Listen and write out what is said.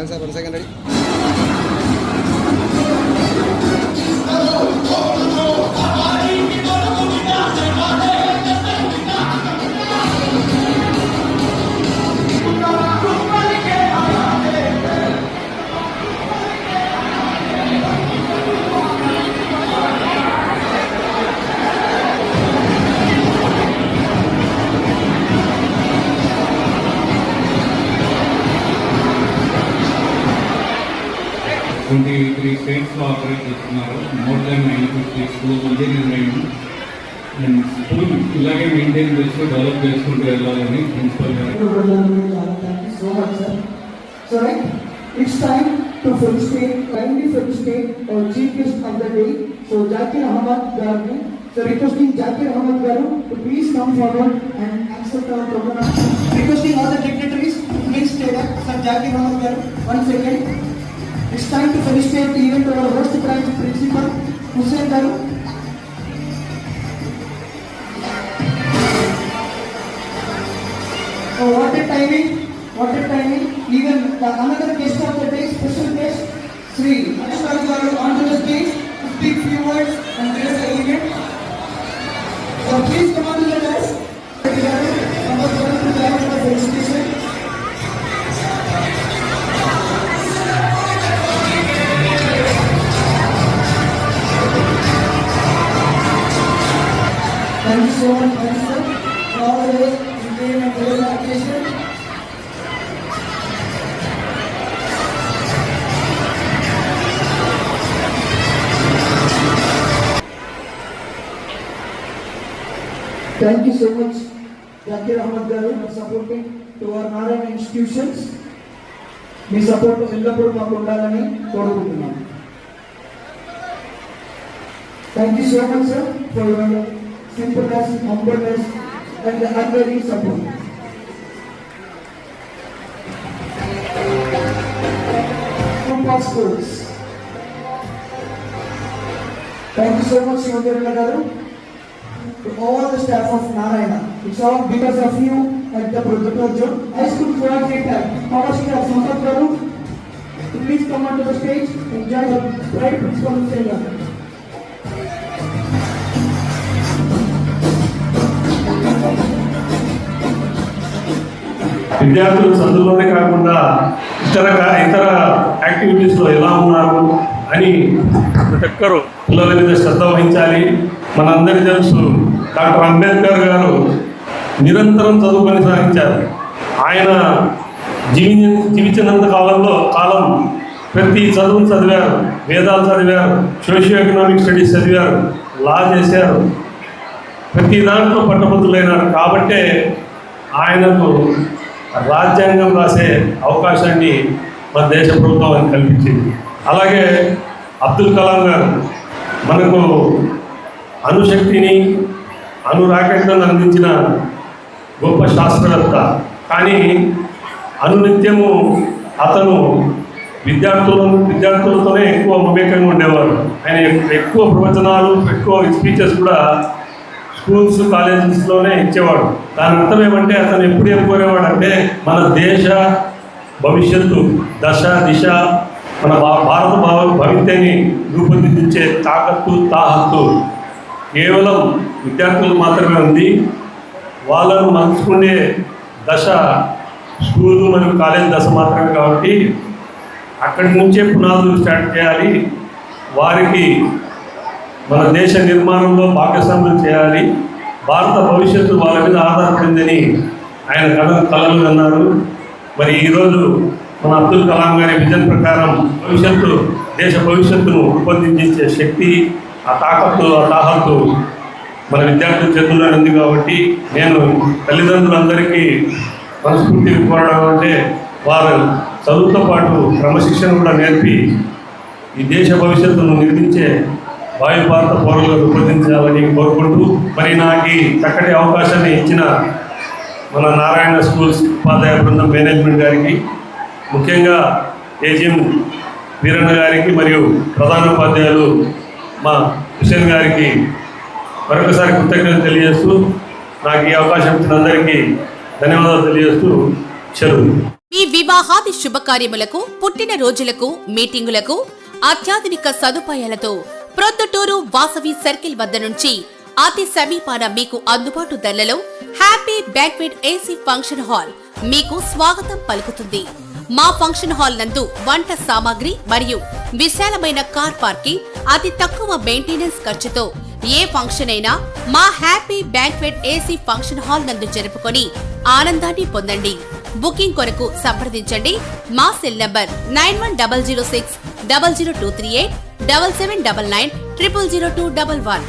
Sir, 1 second, ready? States లో operate చేస్తున్నారు. More than 950 schools engineering and school ఇలాగే maintain చేస్తూ డెవలప్ చేసుకుంటూ వెళ్ళాలని ప్రిన్సిపల్ గారు. So much, sir. So right, it's time to felicitate, kindly felicitate our chief guest of the day. So Zakir Ahmad Garu. So requesting Zakir Ahmad Garu to please come forward and accept our program. Requesting all the dignitaries to please stay back. Sir Zakir Ahmad Garu, 1 second. It's time to felicitate even to our host branch principal, Hussain Garu. Oh, what a timing, what a timing. Even another guest of the day, special guest, Sri Ashwar Garu onto the stage to speak few words and bless the event. So please come on to the desk. Number 1 to the of the felicitation. Thank you so much, sir. All the way in the and the occasion. Thank you so much, Zakir Ahmad Garu, for supporting to our Narayana institutions. Me support ఎల్లప్పుడూ మాకు ఉండాలని కోరుకుంటున్నాను. Thank you so much, sir, for your simpleness, humbleness, and the unwavering support. Compass schools. Thank you so much, Shivakarna Garu, to all the staff of Narayana. It's all because of you at the Protocol High School coordinator, Pavashika Sampath Garu, to please come onto the stage and join the bright principal Hussain. విద్యార్థులు చదువులోనే కాకుండా ఇతర యాక్టివిటీస్లో ఎలా ఉన్నారు అని ప్రతి ఒక్కరు పిల్లల మీద శ్రద్ధ వహించాలి. మనందరికీ తెలుసు, డాక్టర్ అంబేద్కర్ గారు నిరంతరం చదువు కొనసాగించారు. ఆయన జీవించినంత కాలం ప్రతి చదువును చదివారు, వేదాలు చదివారు, సోషియో ఎకనామిక్ స్టడీస్ చదివారు, లా చేశారు, ప్రతి దాంట్లో పట్టభద్రులైనారు. కాబట్టే ఆయనకు రాజ్యాంగం రాసే అవకాశాన్ని మన దేశ ప్రభుత్వం కల్పించింది. అలాగే అబ్దుల్ కలాం గారు మనకు అణుశక్తిని, రాకెట్లను అందించిన గొప్ప శాస్త్రవేత్త. కానీ అనునిత్యము అతను విద్యార్థులతోనే ఎక్కువ మమేకంగా ఉండేవారు. ఆయన ఎక్కువ ప్రవచనాలు, ఎక్కువ స్పీచెస్ కూడా స్కూల్స్, కాలేజెస్లోనే ఇచ్చేవాడు. దాని అర్థం ఏమంటే అతను ఎప్పుడు ఏం కోరేవాడు అంటే మన దేశ భవిష్యత్తు, దశ దిశ, మన భారత భవిత్యాన్ని రూపొందించే తాహత్తు కేవలం విద్యార్థులు మాత్రమే ఉంది. వాళ్ళను మలుచుకునే దశ స్కూలు మరియు కాలేజ్ దశ మాత్రమే. కాబట్టి అక్కడి నుంచే పునాదులు స్టార్ట్ చేయాలి. వారికి మన దేశ నిర్మాణంలో భాగస్వామ్యం చేయాలి. భారత భవిష్యత్తు వాళ్ళ మీద ఆధారపడిందని ఆయన కలలు అన్నారు. మరి ఈరోజు మన అబ్దుల్ కలాం గారి విజన్ ప్రకారం దేశ భవిష్యత్తును రూపొందించే శక్తి, ఆ తాహత్తు మన విద్యార్థుల చేతుల్లోనే ఉంది కాబట్టి నేను తల్లిదండ్రులందరికీ మనస్ఫూర్తిగా కోరడం అంటే వారు చదువుతో పాటు క్రమశిక్షణ కూడా నేర్పి ఈ దేశ భవిష్యత్తును నిర్మించే వాయు భారత పౌరులుగా రూపొందించాలని కోరుకుంటూ మరి నాకు ఈ చక్కటి అవకాశాన్ని ఇచ్చిన మన నారాయణ స్కూల్స్ ఉపాధ్యాయ బృందం మేనేజ్మెంట్ గారికి, ముఖ్యంగా ఏజిఎం వీరన్న గారికి మరియు ప్రధాన ఉపాధ్యాయులు మా హుసేన్ గారికి మరొకసారి కృతజ్ఞతలు తెలియజేస్తూ నాకు ఈ అవకాశం ఇచ్చిన అందరికీ ధన్యవాదాలు తెలియజేస్తూ సెలవు. మీ వివాహాది శుభకార్యములకు, పుట్టిన రోజులకు, మీటింగులకు అత్యాధునిక సదుపాయాలతో ప్రొద్దుటూరు వాసవి సర్కిల్ వద్ద నుంచి అతి సమీపాన మీకు అందుబాటు ధరలలో happy banquet AC function hall మీకు స్వాగతం పలుకుతుంది. మా ఫంక్షన్ హాల్ నందు వంట సామాగ్రి మరియు విశాలమైన కార్ పార్కింగ్, అతి తక్కువ మెయింటెనెన్స్ ఖర్చుతో ఏ ఫంక్షన్ అయినా మా happy banquet AC function hall నందు జరుపుకొని ఆనందాన్ని పొందండి. బుకింగ్ కొరకు సంప్రదించండి. మా సెల్ నంబర్ 9100600238 7799 000211.